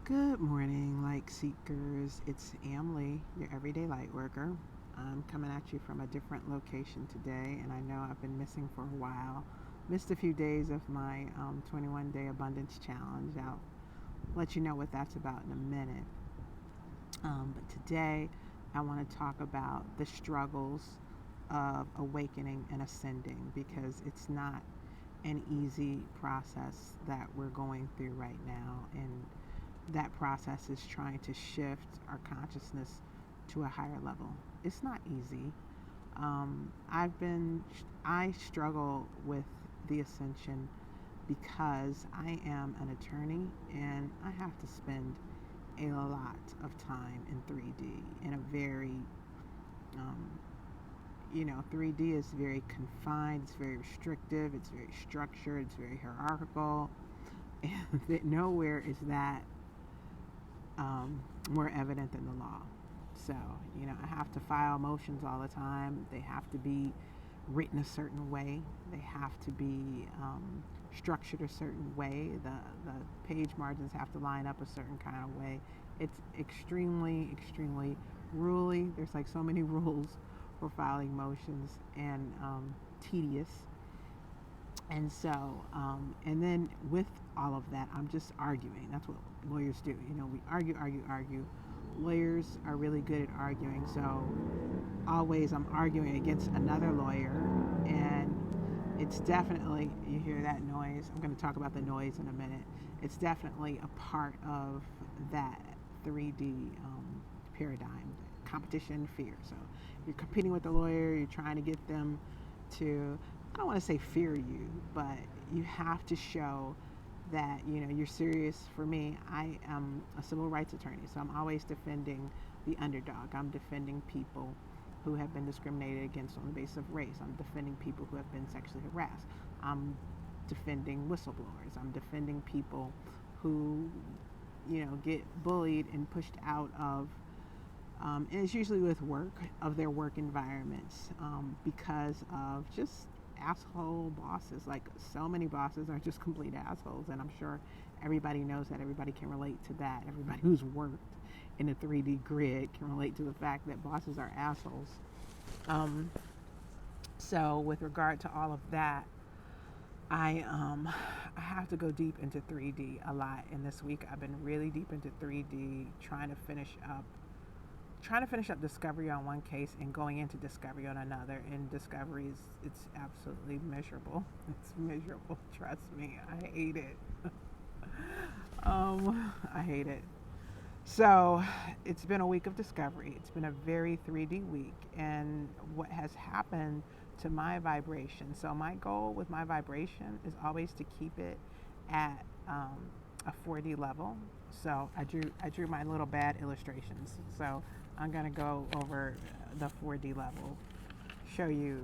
Good morning, light seekers. It's Amly, your everyday light worker. I'm coming at you from a different location today, and I know I've been missing for a while. Missed a few days of my 21-day abundance challenge. I'll let you know what that's about in a minute. But today, I want to talk about the struggles of awakening and ascending because it's not an easy process that we're going through right now, and that process is trying to shift our consciousness to a higher level. It's not easy. I struggle with the ascension because I am an attorney and I have to spend a lot of time in 3D in a very, um, 3D is very confined, it's very restrictive, it's very structured, it's very hierarchical, and that nowhere is that more evident than the law. So, I have to file motions all the time. They have to be written a certain way. They have to be structured a certain way. The page margins have to line up a certain kind of way. It's extremely, extremely ruly. There's like so many rules for filing motions and tedious. And so, and then with all of that, I'm just arguing. That's what lawyers do. We argue, argue, argue. Lawyers are really good at arguing. So always I'm arguing against another lawyer. And it's definitely, you hear that noise. I'm going to talk about the noise in a minute. It's definitely a part of that 3D paradigm, competition, fear. So you're competing with the lawyer, you're trying to get them to, I don't want to say fear you, but you have to show that you're serious. For me, I am a civil rights attorney, so I'm always defending the underdog. I'm defending people who have been discriminated against on the basis of race. I'm defending people who have been sexually harassed. I'm defending whistleblowers. I'm defending people who get bullied and pushed out of and it's usually with their work environments, because of just asshole bosses. Like, so many bosses are just complete assholes, and I'm sure everybody knows that. Everybody can relate to that. Everybody who's worked in a 3D grid can relate to the fact that bosses are assholes. So with regard to all of that, I have to go deep into 3D a lot, and this week I've been really deep into 3D, trying to finish up discovery on one case and going into discovery on another. And discovery it's absolutely miserable. It's miserable. Trust me, I hate it. I hate it. So it's been a week of discovery. It's been a very 3D week, and what has happened to my vibration. So my goal with my vibration is always to keep it at a 4D level. So I drew my little bad illustrations. So I'm gonna go over the 4D level, show you,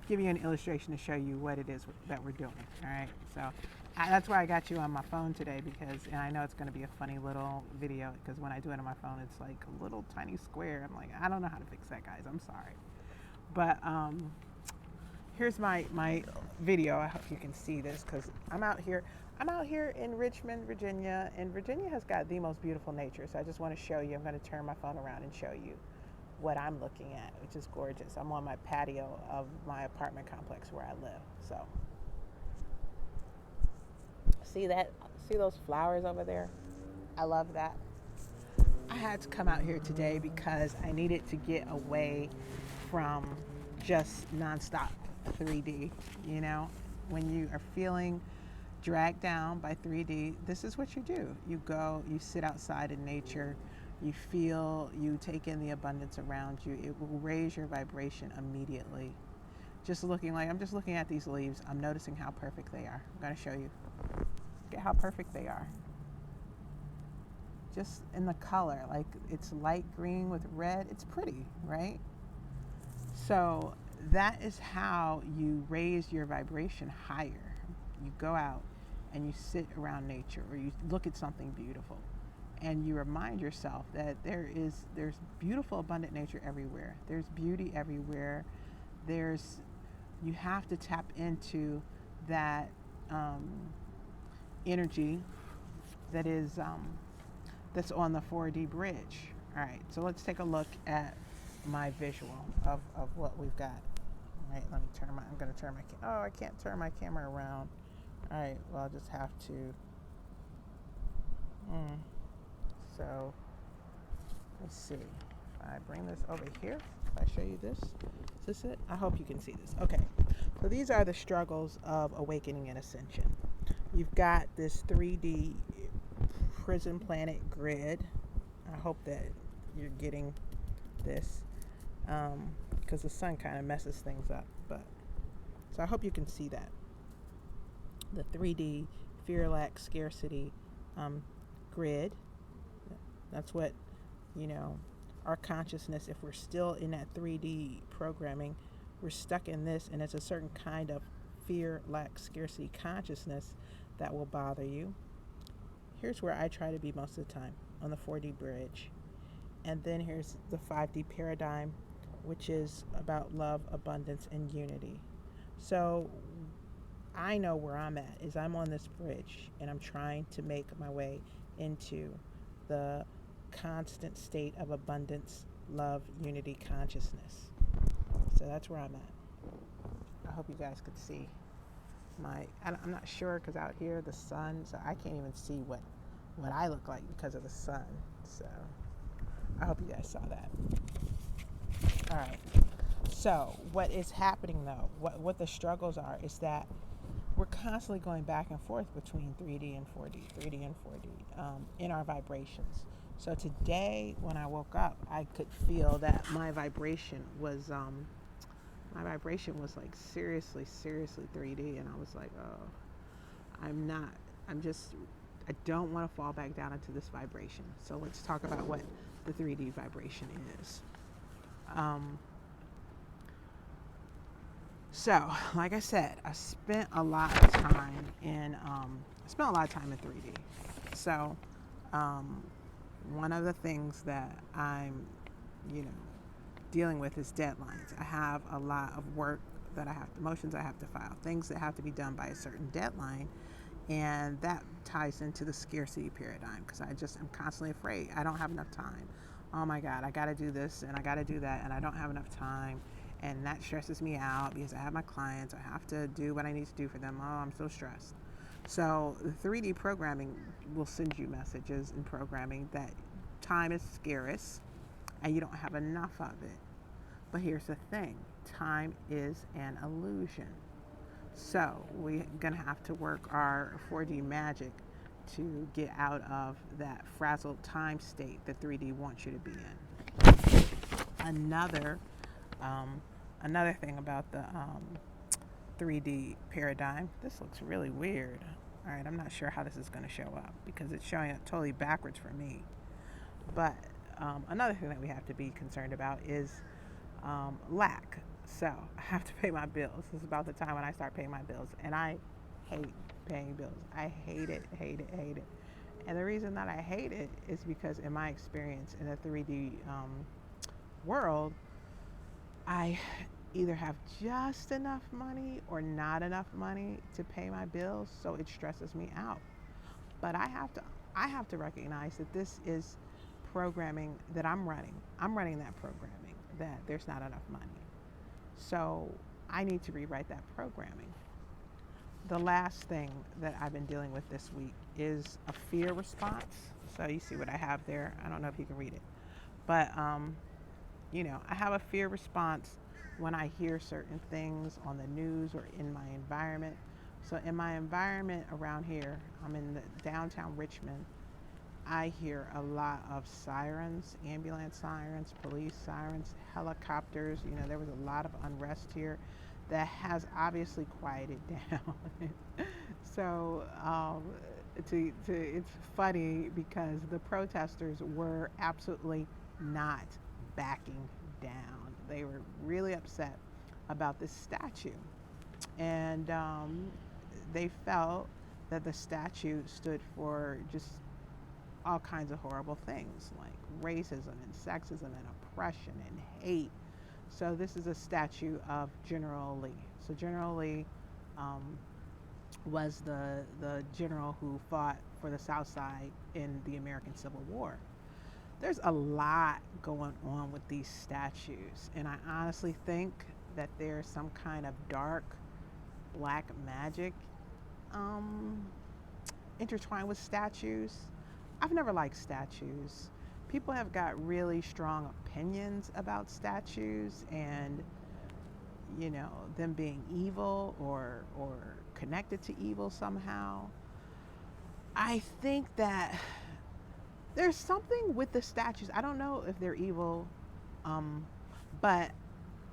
give you an illustration to show you what it is that we're doing. All right. So that's why I got you on my phone today, and I know it's going to be a funny little video, because when I do it on my phone, it's like a little tiny square. I'm like, I don't know how to fix that, guys. I'm sorry. But here's my video. I hope you can see this, because I'm out here in Richmond, Virginia, and Virginia has got the most beautiful nature. So I just want to show you. I'm going to turn my phone around and show you what I'm looking at, which is gorgeous. I'm on my patio of my apartment complex where I live. So see those flowers over there? I love that. I had to come out here today because I needed to get away from just nonstop 3D. When you are feeling dragged down by 3D, this is what you do. You go, you sit outside in nature, you take in the abundance around you. It will raise your vibration immediately. I'm just looking at these leaves. I'm noticing how perfect they are. I'm going to show you. Look at how perfect they are. Just in the color, like it's light green with red. It's pretty, right? So that is how you raise your vibration higher. You go out and you sit around nature, or you look at something beautiful, and you remind yourself that there's beautiful, abundant nature everywhere. There's beauty everywhere. You have to tap into that energy that is that's on the 4D bridge. All right, so let's take a look at my visual of what we've got. All right, let me I'm going to turn my, I can't turn my camera around. All right, well, I'll just have to, so let's see. If I bring this over here, if I show you this, is this it? I hope you can see this. Okay, so these are the struggles of awakening and ascension. You've got this 3D prison planet grid. I hope that you're getting this, because the sun kind of messes things up. But so I hope you can see that. The 3D fear, lack, scarcity grid. That's what, our consciousness, if we're still in that 3D programming, we're stuck in this, and it's a certain kind of fear, lack, scarcity consciousness that will bother you. Here's where I try to be most of the time, on the 4D bridge. And then here's the 5D paradigm, which is about love, abundance, and unity. So I know where I'm at, is I'm on this bridge, and I'm trying to make my way into the constant state of abundance, love, unity, consciousness. So that's where I'm at. I hope you guys could see I'm not sure, because out here the sun, so I can't even see what I look like because of the sun. So I hope you guys saw that. All right. So what is happening though, what the struggles are, is that we're constantly going back and forth between 3D and 4D, 3D and 4D in our vibrations. So today when I woke up, I could feel that my vibration was like seriously 3D, and I was like, oh, I don't want to fall back down into this vibration. So let's talk about what the 3D vibration is. So, like I said, I spent a lot of time in 3D. So, one of the things that I'm, dealing with is deadlines. I have a lot of work that motions I have to file, things that have to be done by a certain deadline, and that ties into the scarcity paradigm, because I'm constantly afraid. I don't have enough time. Oh my God, I got to do this and I got to do that, and I don't have enough time. And that stresses me out because I have my clients. I have to do what I need to do for them. Oh, I'm so stressed. So the 3D programming will send you messages in programming that time is scarce and you don't have enough of it. But here's the thing. Time is an illusion. So we're going to have to work our 4D magic to get out of that frazzled time state that 3D wants you to be in. Another thing about the 3D paradigm, this looks really weird. All right, I'm not sure how this is going to show up because it's showing up totally backwards for me. But another thing that we have to be concerned about is lack. So I have to pay my bills. This is about the time when I start paying my bills, and I hate paying bills. I hate it. And the reason that I hate it is because in my experience in the 3D world, I either have just enough money or not enough money to pay my bills, so it stresses me out. But I have to recognize that this is programming that I'm running. I'm running that programming that there's not enough money. So I need to rewrite that programming. The last thing that I've been dealing with this week is a fear response. So you see what I have there. I don't know if you can read it. But I have a fear response when I hear certain things on the news or in my environment. So in my environment around here, I'm in the downtown Richmond. I hear a lot of sirens, ambulance sirens, police sirens, helicopters. There was a lot of unrest here that has obviously quieted down. So it's funny because the protesters were absolutely not backing down. They were really upset about this statue, and they felt that the statue stood for just all kinds of horrible things like racism and sexism and oppression and hate. So this is a statue of General Lee. So General Lee was the general who fought for the South Side in the American Civil War. There's a lot going on with these statues, and I honestly think that there's some kind of dark black magic um, intertwined with statues. I've never liked statues. People have got really strong opinions about statues and them being evil or connected to evil somehow. I think that there's something with the statues. I don't know if they're evil, but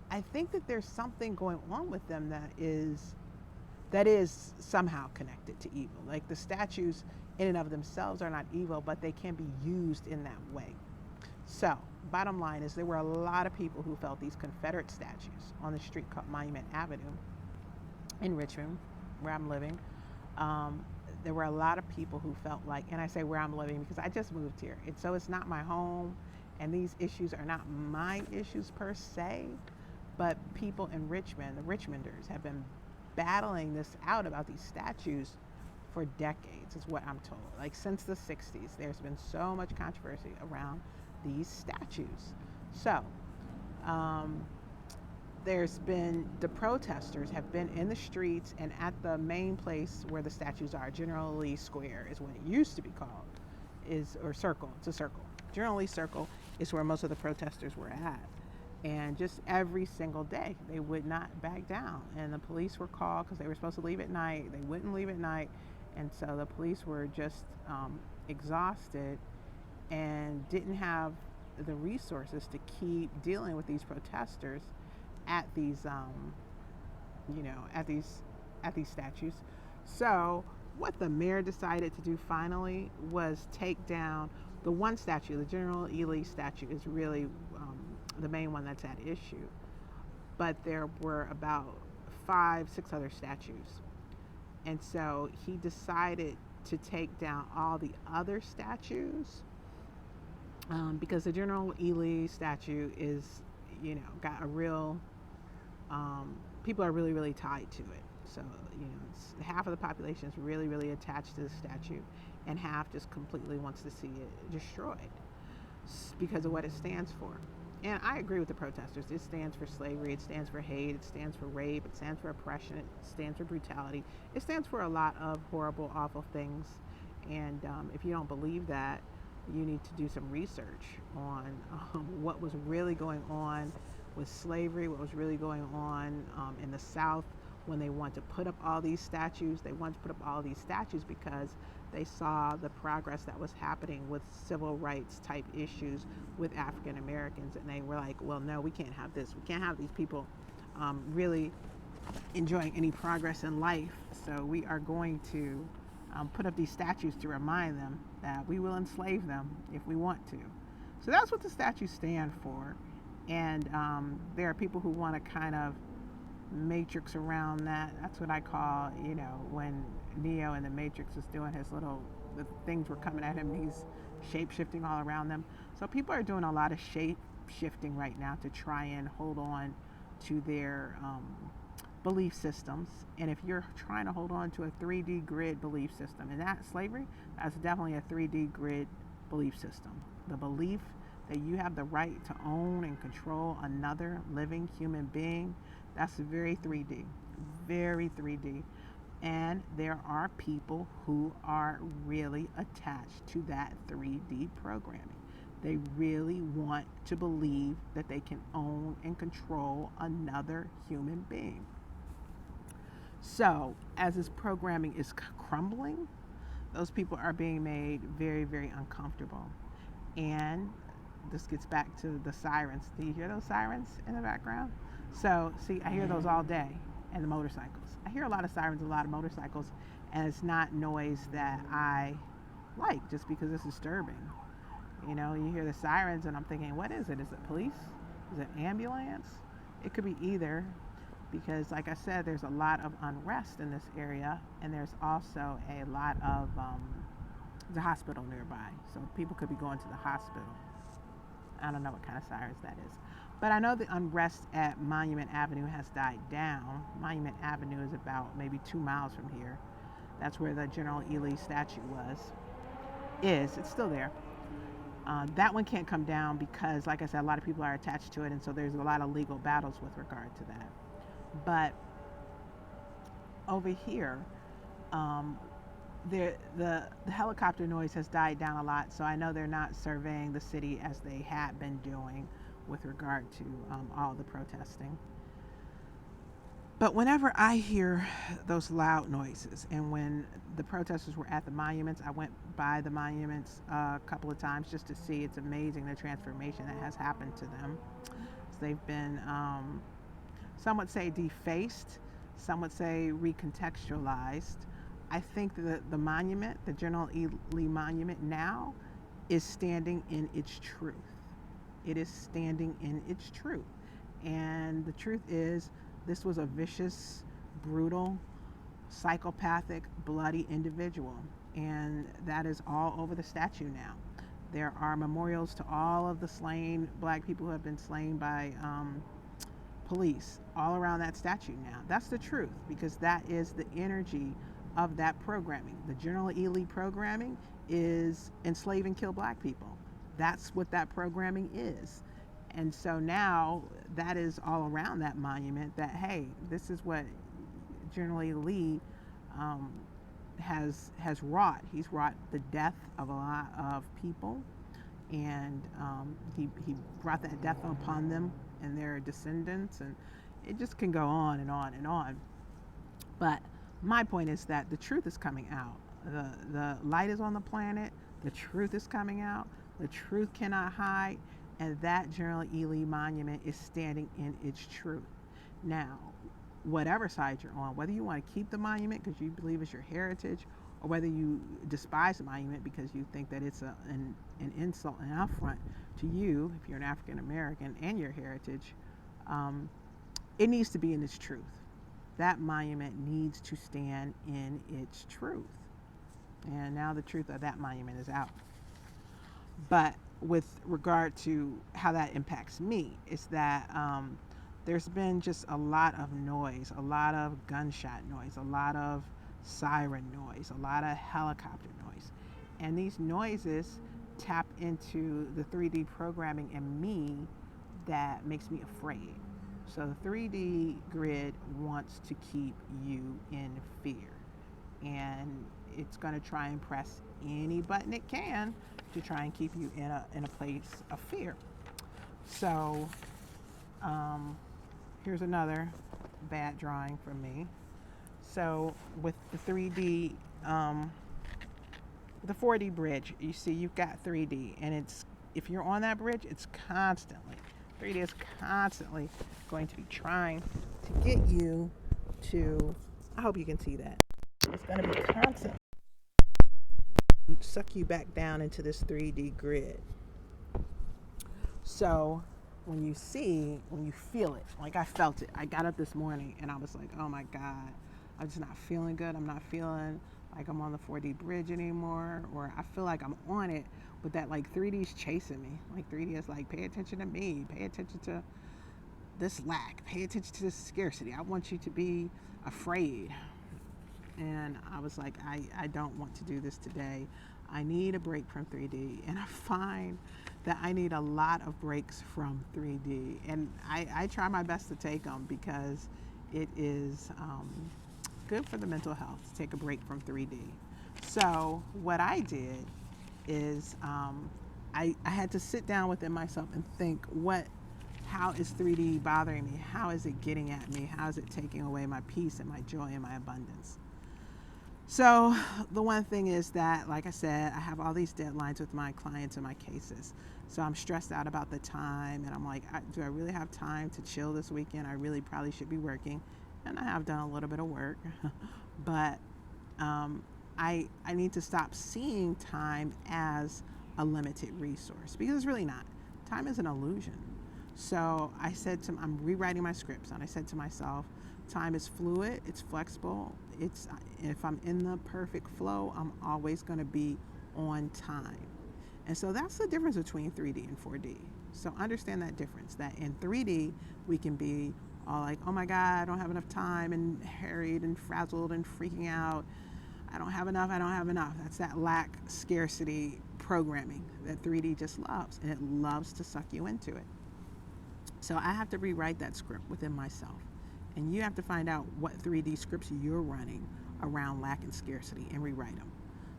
I think that there's something going on with them that is somehow connected to evil. Like the statues in and of themselves are not evil, but they can be used in that way. So, bottom line is there were a lot of people who felt these Confederate statues on the street called Monument Avenue in Richmond, where I'm living. There were a lot of people who felt like, and I say where I'm living because I just moved here, and so it's not my home, and these issues are not my issues per se, but people in Richmond, the Richmonders, have been battling this out about these statues for decades, is what I'm told. Like since the 60s, there's been so much controversy around these statues. So, there's been, the protesters have been in the streets and at the main place where the statues are. General Lee Square is what it used to be called, or Circle. It's a circle. General Lee Circle is where most of the protesters were at. And just every single day, they would not back down. And the police were called because they were supposed to leave at night. They wouldn't leave at night. And so the police were just exhausted and didn't have the resources to keep dealing with these protesters at these at these statues. So what the mayor decided to do finally was take down the one statue. The General E. Lee statue is really the main one that's at issue, but there were about 5-6 other statues, and so he decided to take down all the other statues because the General E. Lee statue is got a real people are really, really tied to it. So, half of the population is really, really attached to the statue, and half just completely wants to see it destroyed because of what it stands for. And I agree with the protesters. It stands for slavery, it stands for hate, it stands for rape, it stands for oppression, it stands for brutality. It stands for a lot of horrible, awful things. And if you don't believe that, you need to do some research on what was really going on with slavery, what was really going on in the South when they wanted to put up all these statues. They wanted to put up all these statues because they saw the progress that was happening with civil rights type issues with African Americans, and they were like, well, no, we can't have this. We can't have these people really enjoying any progress in life. So we are going to put up these statues to remind them that we will enslave them if we want to. So that's what the statues stand for. And there are people who want to kind of matrix around that. That's what I call, when Neo in the Matrix is doing his the things were coming at him, he's shape shifting all around them. So people are doing a lot of shape shifting right now to try and hold on to their belief systems. And if you're trying to hold on to a 3D grid belief system, and that's slavery, that's definitely a 3D grid belief system. The belief that you have the right to own and control another living human being, that's very 3D, very 3D. And there are people who are really attached to that 3D programming. They really want to believe that they can own and control another human being. So, as this programming is crumbling, those people are being made very, very uncomfortable. And this gets back to the sirens. Do you hear those sirens in the background? So, see, I hear those all day, and the motorcycles. I hear a lot of sirens, a lot of motorcycles, and it's not noise that I like just because it's disturbing. You hear the sirens, and I'm thinking, what is it? Is it police? Is it ambulance? It could be either, because like I said, there's a lot of unrest in this area, and there's also a lot of the hospital nearby. So people could be going to the hospital. I don't know what kind of sirens that is. But I know the unrest at Monument Avenue has died down. Monument Avenue is about maybe 2 miles from here. That's where the General E. Lee statue was. is. It's still there. That one can't come down because, like I said, a lot of people are attached to it, and so there's a lot of legal battles with regard to that. But over here, um, the helicopter noise has died down a lot, so I know they're not surveying the city as they had been doing with regard to all the protesting. But whenever I hear those loud noises, and when the protesters were at the monuments, I went by the monuments a couple of times just to see. It's amazing the transformation that has happened to them. So they've been, some would say, defaced, some would say recontextualized. I think that the monument, the General E. Lee Monument now, is standing in its truth. It is standing in its truth. And the truth is, this was a vicious, brutal, psychopathic, bloody individual. And that is all over the statue now. There are memorials to all of the slain black people who have been slain by police all around that statue now. That's the truth, because that is the energy of that programming. The General E. Lee programming is enslave and kill black people. That's what that programming is. And so now that is all around that monument, that, hey, this is what General E. Lee has wrought. He's wrought the death of a lot of people, and he brought that death upon them and their descendants, and it just can go on and on and on. But my point is that the truth is coming out. The light is on the planet. The truth is coming out. The truth cannot hide. And that General E. Lee Monument is standing in its truth. Now, whatever side you're on, whether you want to keep the monument because you believe it's your heritage, or whether you despise the monument because you think that it's an insult and affront to you, if you're an African American, and your heritage, it needs to be in its truth. That monument needs to stand in its truth. And now the truth of that monument is out. But with regard to how that impacts me, is that there's been just a lot of noise, a lot of gunshot noise, a lot of siren noise, a lot of helicopter noise. And these noises tap into the 3D programming in me that makes me afraid. So the 3D grid wants to keep you in fear. And it's going to try and press any button it can to try and keep you in a place of fear. So here's another bad drawing from me. So with the 3D, the 4D bridge, you see you've got 3D, and it's, if you're on that bridge, it's constantly, 3D is constantly going to be trying to get you to, I hope you can see that, it's going to be constant, suck you back down into this 3D grid. So when you feel it, like I felt it, I got up this morning and I was like, oh my God, I'm just not feeling good. I'm not feeling like I'm on the 4D bridge anymore, or I feel like I'm on it, but that like 3D's chasing me. Like 3D is like, pay attention to me, pay attention to this lack, pay attention to this scarcity. I want you to be afraid. And I was like, I don't want to do this today. I need a break from 3D. And I find that I need a lot of breaks from 3D. And I try my best to take them because it is good for the mental health to take a break from 3D. So what I did is I had to sit down within myself and think, how is 3D bothering me? How is it getting at me? How is it taking away my peace and my joy and my abundance? So the one thing is that, like I said, I have all these deadlines with my clients and my cases. So I'm stressed out about the time, and I'm like, do I really have time to chill this weekend? I really probably should be working. And I have done a little bit of work, but I need to stop seeing time as a limited resource, because it's really not. Time is an illusion. So I'm rewriting my scripts, and I said to myself, time is fluid, it's flexible, if I'm in the perfect flow, I'm always going to be on time. And so that's the difference between 3D and 4D. So understand that difference, that in 3D we can be all like, oh my God, I don't have enough time, and harried and frazzled and freaking out. I don't have enough, I don't have enough. That's that lack scarcity programming that 3D just loves, and it loves to suck you into it. So I have to rewrite that script within myself. And you have to find out what 3D scripts you're running around lack and scarcity and rewrite them.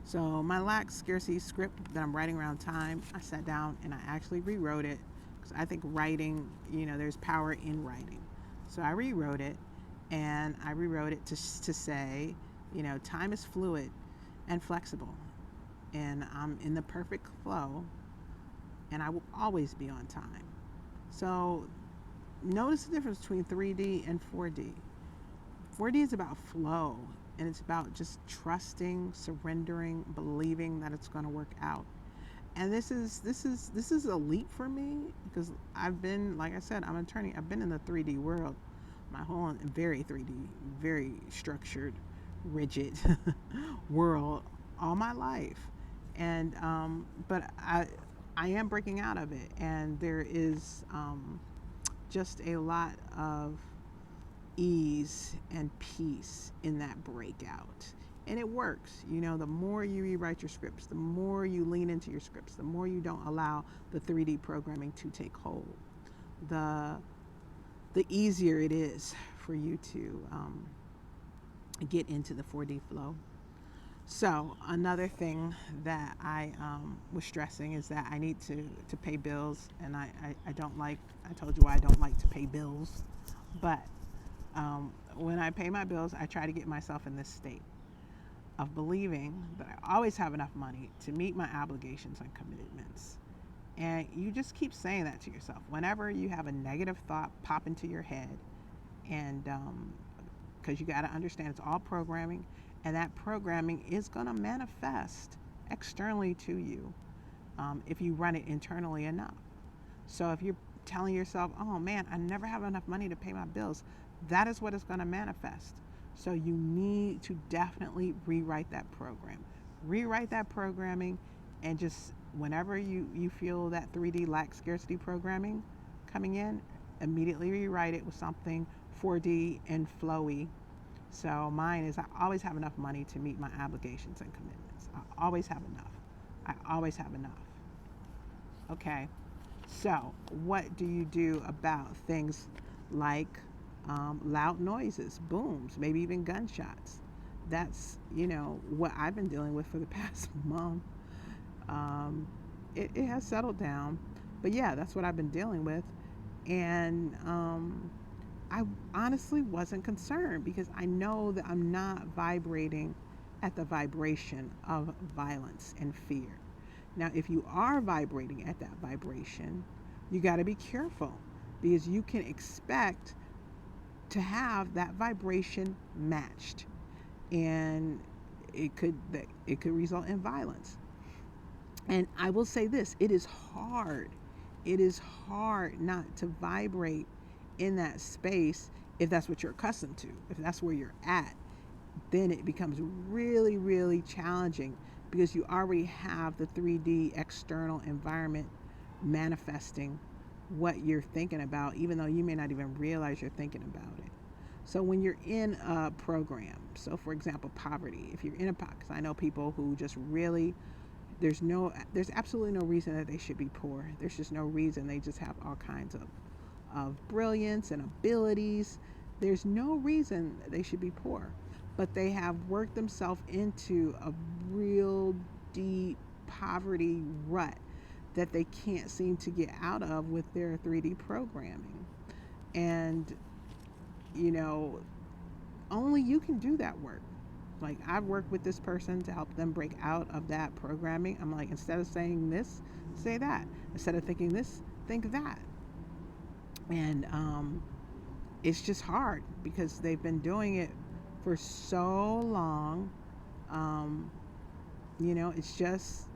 So my lack scarcity script that I'm writing around time, I sat down and I actually rewrote it, because I think writing, there's power in writing. So I rewrote it, and I rewrote it to say, time is fluid and flexible, and I'm in the perfect flow, and I will always be on time. So notice the difference between 3D and 4D. 4D is about flow, and it's about just trusting, surrendering, believing that it's going to work out. And this is a leap for me, because I've been, like I said, I'm an attorney. I've been in the 3D world my whole, very 3D, very structured, rigid world all my life. And but I am breaking out of it, and there is just a lot of ease and peace in that breakout. And it works. The more you rewrite your scripts, the more you lean into your scripts, the more you don't allow the 3D programming to take hold, the easier it is for you to get into the 4D flow. So another thing that I was stressing is that I need to pay bills, and I don't like, I told you why I don't like to pay bills, but when I pay my bills, I try to get myself in this state of believing that I always have enough money to meet my obligations and commitments. And you just keep saying that to yourself whenever you have a negative thought pop into your head, and because you got to understand it's all programming, and that programming is going to manifest externally to you if you run it internally enough. So if you're telling yourself, oh man, I never have enough money to pay my bills, that is what is going to manifest. So you need to definitely rewrite that program. Rewrite that programming, and just whenever you feel that 3D lack scarcity programming coming in, immediately rewrite it with something 4D and flowy. So mine is, I always have enough money to meet my obligations and commitments. I always have enough. I always have enough. Okay, so what do you do about things like loud noises, booms, maybe even gunshots? That's, what I've been dealing with for the past month. It has settled down, but yeah, that's what I've been dealing with. And I honestly wasn't concerned, because I know that I'm not vibrating at the vibration of violence and fear. Now, if you are vibrating at that vibration, you got to be careful, because you can expect to have that vibration matched, and it could result in violence. And I will say this, it is hard not to vibrate in that space if that's what you're accustomed to. If that's where you're at, then it becomes really, really challenging, because you already have the 3D external environment manifesting what you're thinking about, even though you may not even realize you're thinking about it. So when you're in a program, so for example, poverty, if you're in a pocket, because I know people who just really, there's absolutely no reason that they should be poor. There's just no reason. They just have all kinds of brilliance and abilities. There's no reason that they should be poor, but they have worked themselves into a real deep poverty rut that they can't seem to get out of with their 3D programming. And only you can do that work. Like, I've worked with this person to help them break out of that programming. I'm like, instead of saying this, say that. Instead of thinking this, think that. And it's just hard, because they've been doing it for so long. It's just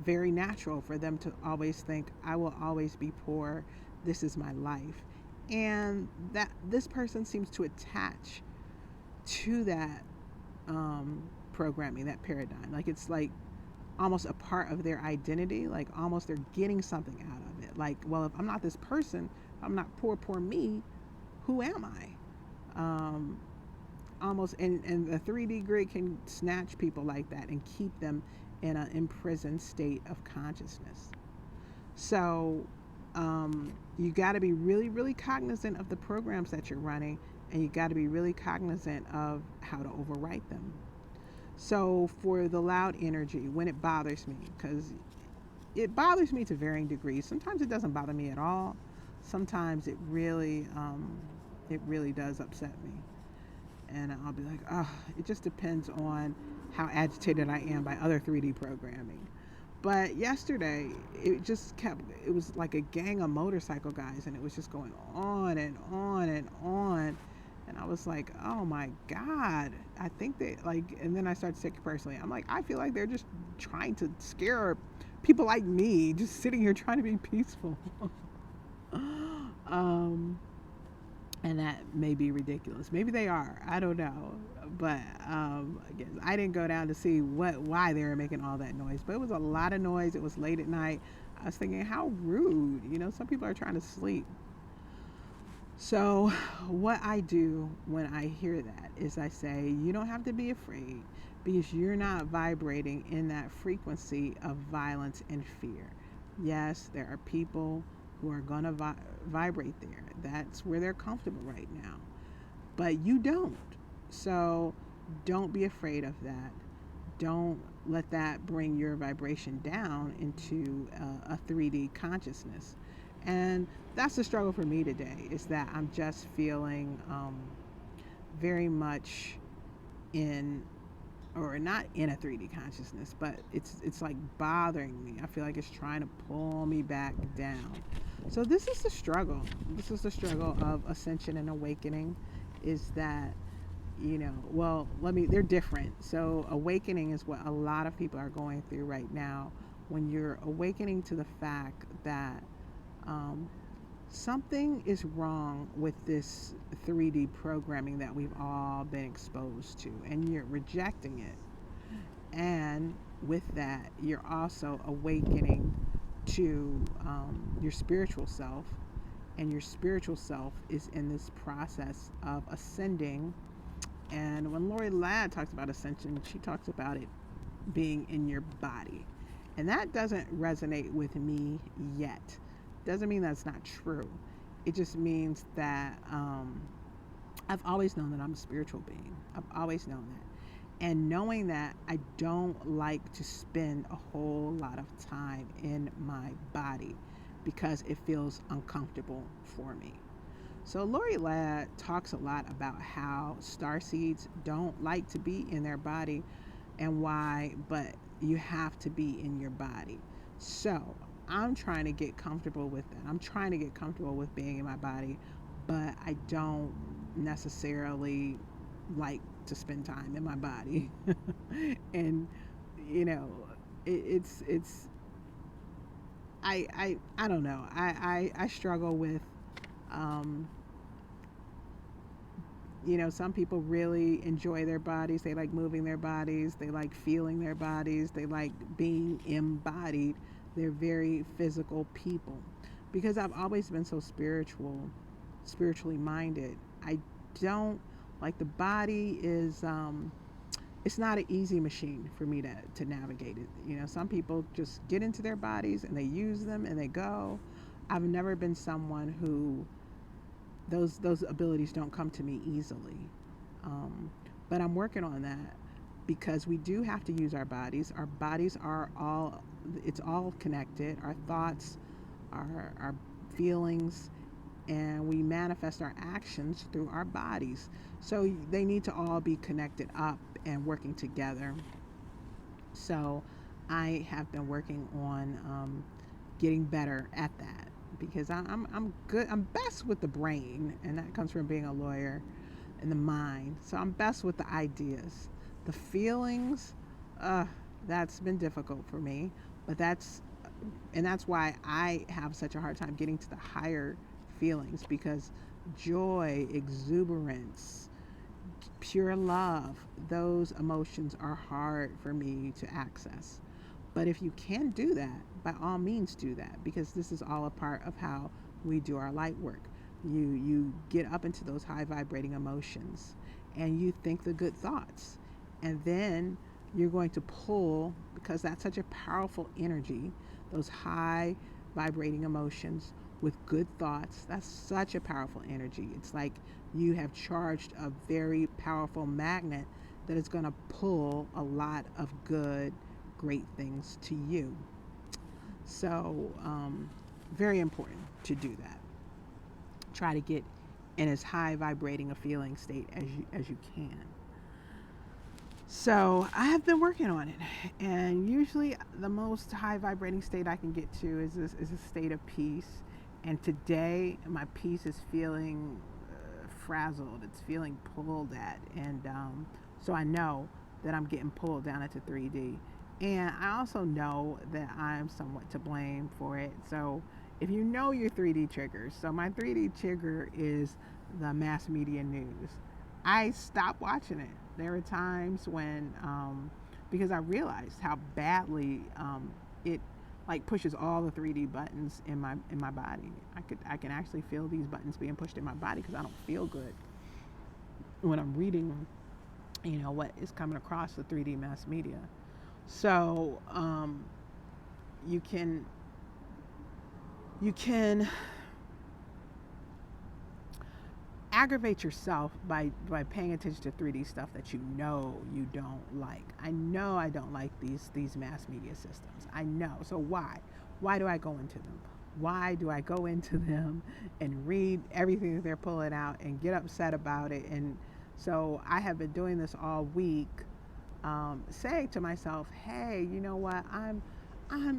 very natural for them to always think, I will always be poor. This is my life. And that this person seems to attach to that programming, that paradigm. Like, it's like almost a part of their identity. Like, almost they're getting something out of it. Like, well, if I'm not this person, I'm not poor me, who am I? almost, and the 3D grid can snatch people like that and keep them in an imprisoned state of consciousness. So you got to be really, really cognizant of the programs that you're running, and you got to be really cognizant of how to overwrite them. So for the loud energy, when it bothers me, because it bothers me to varying degrees. Sometimes it doesn't bother me at all. Sometimes it really does upset me, and I'll be like, oh, it just depends on how agitated I am by other 3D programming. But yesterday, it was like a gang of motorcycle guys, and it was just going on and on and on. And I was like, oh my God, I think they like, and then I started to take it personally. I'm like, I feel like they're just trying to scare people like me, just sitting here trying to be peaceful. And that may be ridiculous. Maybe they are. I don't know. But again, I didn't go down to see why they were making all that noise. But it was a lot of noise. It was late at night. I was thinking, how rude. Some people are trying to sleep. So what I do when I hear that is I say, you don't have to be afraid, because you're not vibrating in that frequency of violence and fear. Yes, there are people who are going to vibrate there. That's where they're comfortable right now. But you don't. So don't be afraid of that. Don't let that bring your vibration down into a 3D consciousness. And that's the struggle for me today, is that I'm just feeling very much in, or not in a 3D consciousness, but it's like bothering me. I feel like it's trying to pull me back down. So this is the struggle. This is the struggle of ascension and awakening, is that, they're different. So awakening is what a lot of people are going through right now, when you're awakening to the fact that something is wrong with this 3D programming that we've all been exposed to, and you're rejecting it. And with that, you're also awakening to your spiritual self, and your spiritual self is in this process of ascending. And when Lori Ladd talks about ascension, she talks about it being in your body, and that doesn't resonate with me yet. Doesn't mean that's not true. It just means that I've always known that I'm a spiritual being. I've always known that. And knowing that, I don't like to spend a whole lot of time in my body because it feels uncomfortable for me. So Lori Ladd talks a lot about how starseeds don't like to be in their body and why, but you have to be in your body. So I'm trying to get comfortable with that. I'm trying to get comfortable with being in my body, but I don't necessarily like to spend time in my body. And it's I don't know. I struggle with some people really enjoy their bodies. They like moving their bodies. They like feeling their bodies. They like being embodied. They're very physical people. Because I've always been so spiritually minded, I don't like, the body is it's not an easy machine for me to navigate it. Some people just get into their bodies and they use them and they go. I've never been someone who those abilities don't come to me easily. But I'm working on that, because we do have to use our bodies. Our bodies are it's all connected. Our thoughts, our feelings, and we manifest our actions through our bodies. So they need to all be connected up and working together. So I have been working on getting better at that, because I'm good. I'm best with the brain, and that comes from being a lawyer, and the mind. So I'm best with the ideas. The feelings, that's been difficult for me, but that's why I have such a hard time getting to the higher feelings, because joy, exuberance, pure love, those emotions are hard for me to access. But if you can do that, by all means do that, because this is all a part of how we do our light work. You get up into those high vibrating emotions, and you think the good thoughts. And then you're going to pull, because that's such a powerful energy, those high vibrating emotions with good thoughts. That's such a powerful energy. It's like you have charged a very powerful magnet that is going to pull a lot of good, great things to you. So, very important to do that. Try to get in as high vibrating a feeling state as you can. So I have been working on it, and usually the most high vibrating state I can get to is a state of peace. And today my peace is feeling frazzled. It's feeling pulled at, and so I know that I'm getting pulled down into 3D. And I also know that I'm somewhat to blame for it. So if you know your 3D triggers, so my 3D trigger is the mass media news. I stopped watching it. There were times when, because I realized how badly it like pushes all the 3D buttons in my body. I can actually feel these buttons being pushed in my body because I don't feel good when I'm reading, what is coming across the 3D mass media. So you can aggravate yourself by paying attention to 3D stuff that you don't like. I know I don't like these mass media systems. I know. So why do I go into them? Why do I go into them and read everything that they're pulling out and get upset about it? And so I have been doing this all week, saying to myself, hey, you know what? I'm on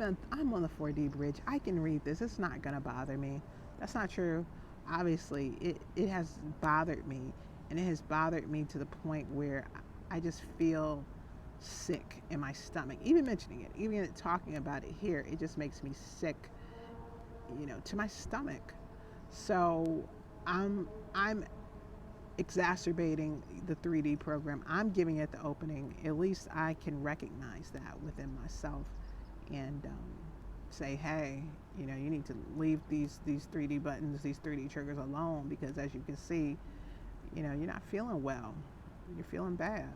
the 4D bridge. I can read this. It's not gonna bother me. That's not true. Obviously it has bothered me, and it has bothered me to the point where I just feel sick in my stomach. Even mentioning it, even talking about it here, it just makes me sick, to my stomach. So I'm exacerbating the 3D program. I'm giving it the opening. At least I can recognize that within myself, and say, hey, you need to leave these 3D buttons, these 3D triggers alone, because as you can see, you're not feeling well. You're feeling bad.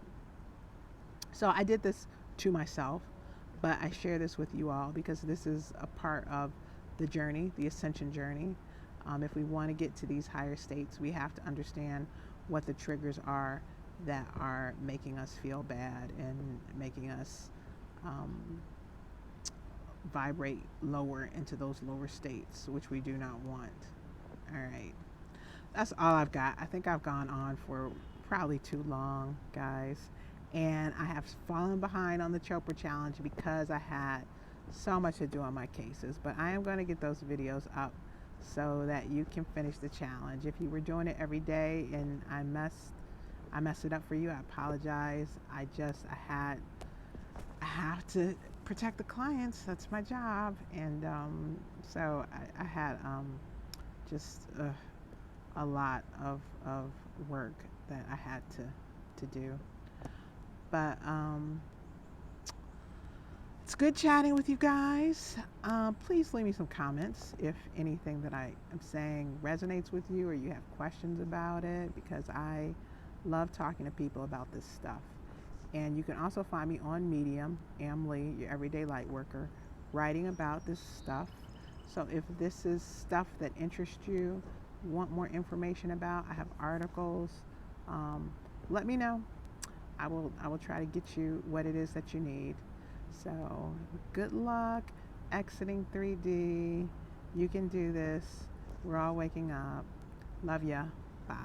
So I did this to myself, but I share this with you all because this is a part of the journey, the ascension journey. If we want to get to these higher states, we have to understand what the triggers are that are making us feel bad and making us vibrate lower into those lower states, which we do not want. All right, that's all I've got. I think I've gone on for probably too long, guys, and I have fallen behind on the Chopra challenge because I had so much to do on my cases, but I am going to get those videos up so that you can finish the challenge. If you were doing it every day and I messed it up for you, I apologize. I have to protect the clients. That's my job. And so I had just a lot of work that I had to do. But it's good chatting with you guys. Please leave me some comments if anything that I am saying resonates with you or you have questions about it, because I love talking to people about this stuff. And you can also find me on Medium, Am Lee, your everyday light worker, writing about this stuff. So if this is stuff that interests you, want more information about, I have articles, let me know. I will try to get you what it is that you need. So good luck exiting 3D. You can do this. We're all waking up. Love ya. Bye.